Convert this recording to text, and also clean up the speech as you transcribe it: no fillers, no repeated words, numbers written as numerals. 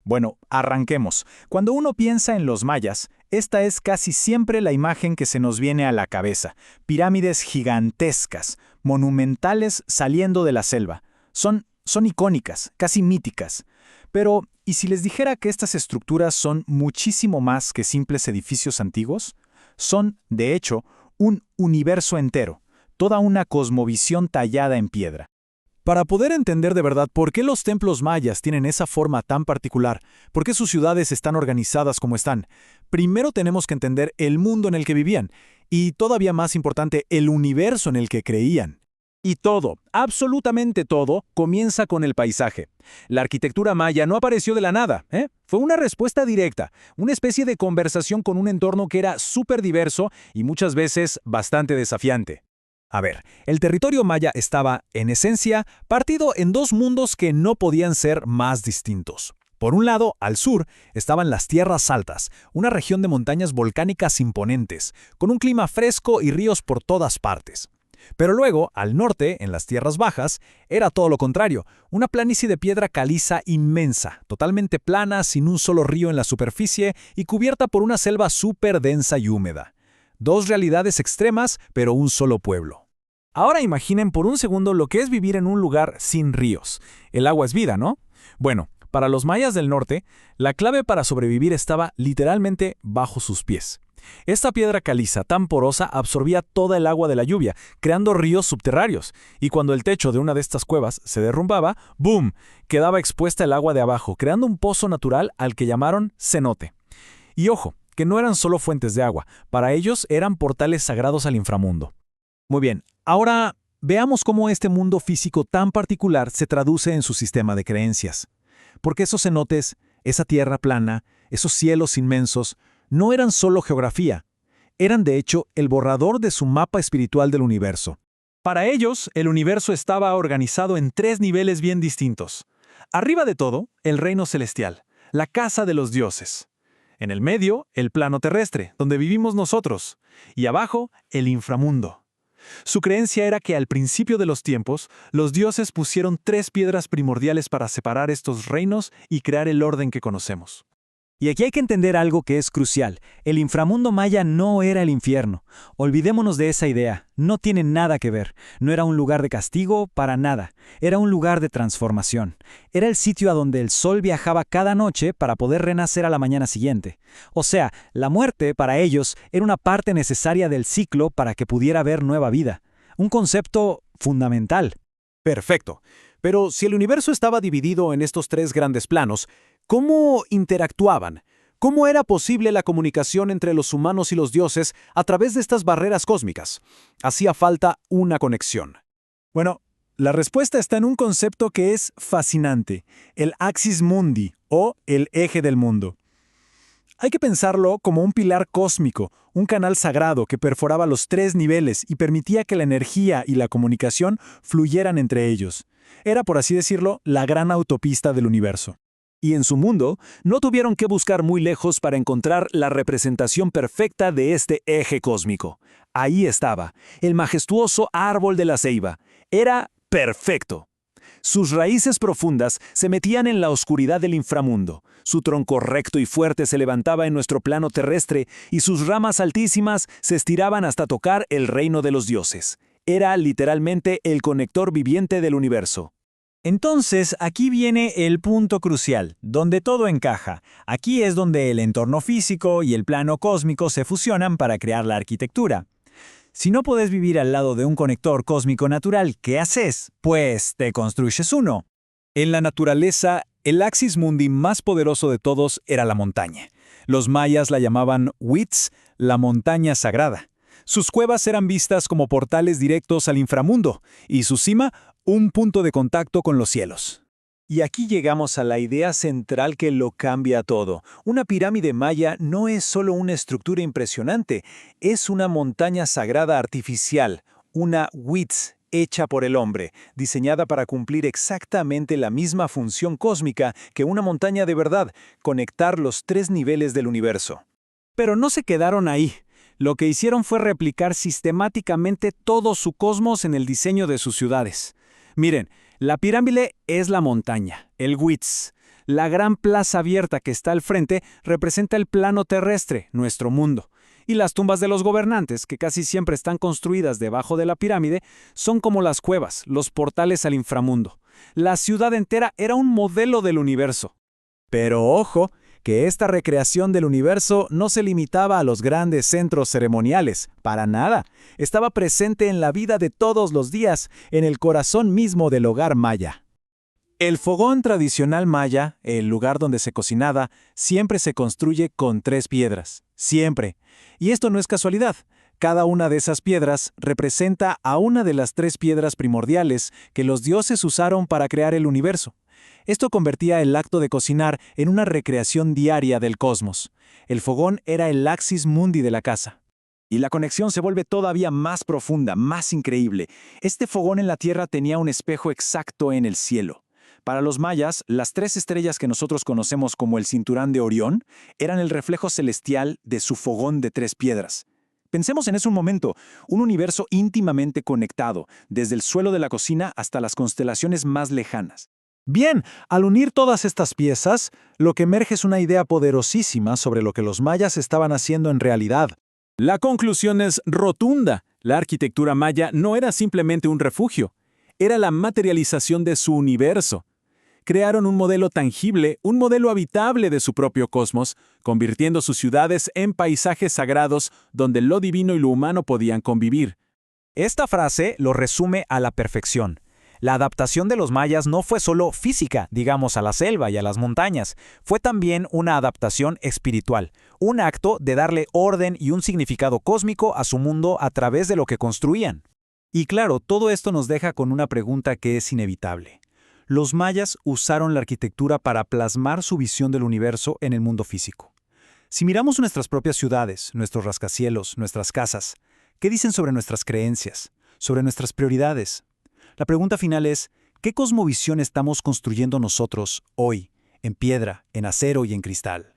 Bueno, arranquemos. Cuando uno piensa en los mayas, esta es casi siempre la imagen que se nos viene a la cabeza. Pirámides gigantescas, monumentales saliendo de la selva. Son icónicas, casi míticas. Pero, ¿y si les dijera que estas estructuras son muchísimo más que simples edificios antiguos? Son, de hecho, un universo entero, toda una cosmovisión tallada en piedra. Para poder entender de verdad por qué los templos mayas tienen esa forma tan particular, por qué sus ciudades están organizadas como están, primero tenemos que entender el mundo en el que vivían, y todavía más importante, el universo en el que creían. Y todo, absolutamente todo, comienza con el paisaje. La arquitectura maya no apareció de la nada, ¿eh? Fue una respuesta directa, una especie de conversación con un entorno que era súper diverso y muchas veces bastante desafiante. A ver, el territorio maya estaba, en esencia, partido en dos mundos que no podían ser más distintos. Por un lado, al sur, estaban las tierras altas, una región de montañas volcánicas imponentes, con un clima fresco y ríos por todas partes. Pero luego, al norte, en las tierras bajas, era todo lo contrario, una planicie de piedra caliza inmensa, totalmente plana, sin un solo río en la superficie y cubierta por una selva súper densa y húmeda. Dos realidades extremas, pero un solo pueblo. Ahora imaginen por un segundo lo que es vivir en un lugar sin ríos. El agua es vida, ¿no? Bueno, para los mayas del norte, la clave para sobrevivir estaba literalmente bajo sus pies. Esta piedra caliza tan porosa absorbía toda el agua de la lluvia, creando ríos subterráneos, y cuando el techo de una de estas cuevas se derrumbaba, ¡boom!, quedaba expuesta el agua de abajo, creando un pozo natural al que llamaron cenote. Y ojo, que no eran solo fuentes de agua, para ellos eran portales sagrados al inframundo. Muy bien, ahora veamos cómo este mundo físico tan particular se traduce en su sistema de creencias. Porque esos cenotes, esa tierra plana, esos cielos inmensos, no eran solo geografía, eran de hecho el borrador de su mapa espiritual del universo. Para ellos, el universo estaba organizado en tres niveles bien distintos. Arriba de todo, el reino celestial, la casa de los dioses. En el medio, el plano terrestre, donde vivimos nosotros. Y abajo, el inframundo. Su creencia era que al principio de los tiempos, los dioses pusieron tres piedras primordiales para separar estos reinos y crear el orden que conocemos. Y aquí hay que entender algo que es crucial. El inframundo maya no era el infierno. Olvidémonos de esa idea. No tiene nada que ver. No era un lugar de castigo para nada. Era un lugar de transformación. Era el sitio a donde el sol viajaba cada noche para poder renacer a la mañana siguiente. O sea, la muerte para ellos era una parte necesaria del ciclo para que pudiera haber nueva vida. Un concepto fundamental. Perfecto. Pero si el universo estaba dividido en estos tres grandes planos, ¿cómo interactuaban? ¿Cómo era posible la comunicación entre los humanos y los dioses a través de estas barreras cósmicas? Hacía falta una conexión. Bueno, la respuesta está en un concepto que es fascinante, el axis mundi, o el eje del mundo. Hay que pensarlo como un pilar cósmico, un canal sagrado que perforaba los tres niveles y permitía que la energía y la comunicación fluyeran entre ellos. Era, por así decirlo, la gran autopista del universo. Y en su mundo, no tuvieron que buscar muy lejos para encontrar la representación perfecta de este eje cósmico. Ahí estaba, el majestuoso árbol de la ceiba. Era perfecto. Sus raíces profundas se metían en la oscuridad del inframundo. Su tronco recto y fuerte se levantaba en nuestro plano terrestre y sus ramas altísimas se estiraban hasta tocar el reino de los dioses. Era literalmente el conector viviente del universo. Entonces, aquí viene el punto crucial, donde todo encaja. Aquí es donde el entorno físico y el plano cósmico se fusionan para crear la arquitectura. Si no puedes vivir al lado de un conector cósmico natural, ¿qué haces? Pues te construyes uno. En la naturaleza, el axis mundi más poderoso de todos era la montaña. Los mayas la llamaban Huitz, la montaña sagrada. Sus cuevas eran vistas como portales directos al inframundo, y su cima, un punto de contacto con los cielos. Y aquí llegamos a la idea central que lo cambia todo. Una pirámide maya no es solo una estructura impresionante, es una montaña sagrada artificial, una Huitz hecha por el hombre, diseñada para cumplir exactamente la misma función cósmica que una montaña de verdad, conectar los tres niveles del universo. Pero no se quedaron ahí. Lo que hicieron fue replicar sistemáticamente todo su cosmos en el diseño de sus ciudades. Miren, la pirámide es la montaña, el Huitz. La gran plaza abierta que está al frente representa el plano terrestre, nuestro mundo. Y las tumbas de los gobernantes, que casi siempre están construidas debajo de la pirámide, son como las cuevas, los portales al inframundo. La ciudad entera era un modelo del universo. Pero ojo, que esta recreación del universo no se limitaba a los grandes centros ceremoniales, para nada. Estaba presente en la vida de todos los días, en el corazón mismo del hogar maya. El fogón tradicional maya, el lugar donde se cocinaba, siempre se construye con 3 piedras. Siempre. Y esto no es casualidad. Cada una de esas piedras representa a una de las 3 piedras primordiales que los dioses usaron para crear el universo. Esto convertía el acto de cocinar en una recreación diaria del cosmos. El fogón era el axis mundi de la casa. Y la conexión se vuelve todavía más profunda, más increíble. Este fogón en la tierra tenía un espejo exacto en el cielo. Para los mayas, las 3 estrellas que nosotros conocemos como el cinturón de Orión eran el reflejo celestial de su fogón de 3 piedras. Pensemos en eso un momento, un universo íntimamente conectado, desde el suelo de la cocina hasta las constelaciones más lejanas. Bien, al unir todas estas piezas, lo que emerge es una idea poderosísima sobre lo que los mayas estaban haciendo en realidad. La conclusión es rotunda. La arquitectura maya no era simplemente un refugio, era la materialización de su universo. Crearon un modelo tangible, un modelo habitable de su propio cosmos, convirtiendo sus ciudades en paisajes sagrados donde lo divino y lo humano podían convivir. Esta frase lo resume a la perfección. La adaptación de los mayas no fue solo física, digamos, a la selva y a las montañas, fue también una adaptación espiritual, un acto de darle orden y un significado cósmico a su mundo a través de lo que construían. Y claro, todo esto nos deja con una pregunta que es inevitable. Los mayas usaron la arquitectura para plasmar su visión del universo en el mundo físico. Si miramos nuestras propias ciudades, nuestros rascacielos, nuestras casas, ¿qué dicen sobre nuestras creencias, sobre nuestras prioridades? La pregunta final es, ¿qué cosmovisión estamos construyendo nosotros hoy, en piedra, en acero y en cristal?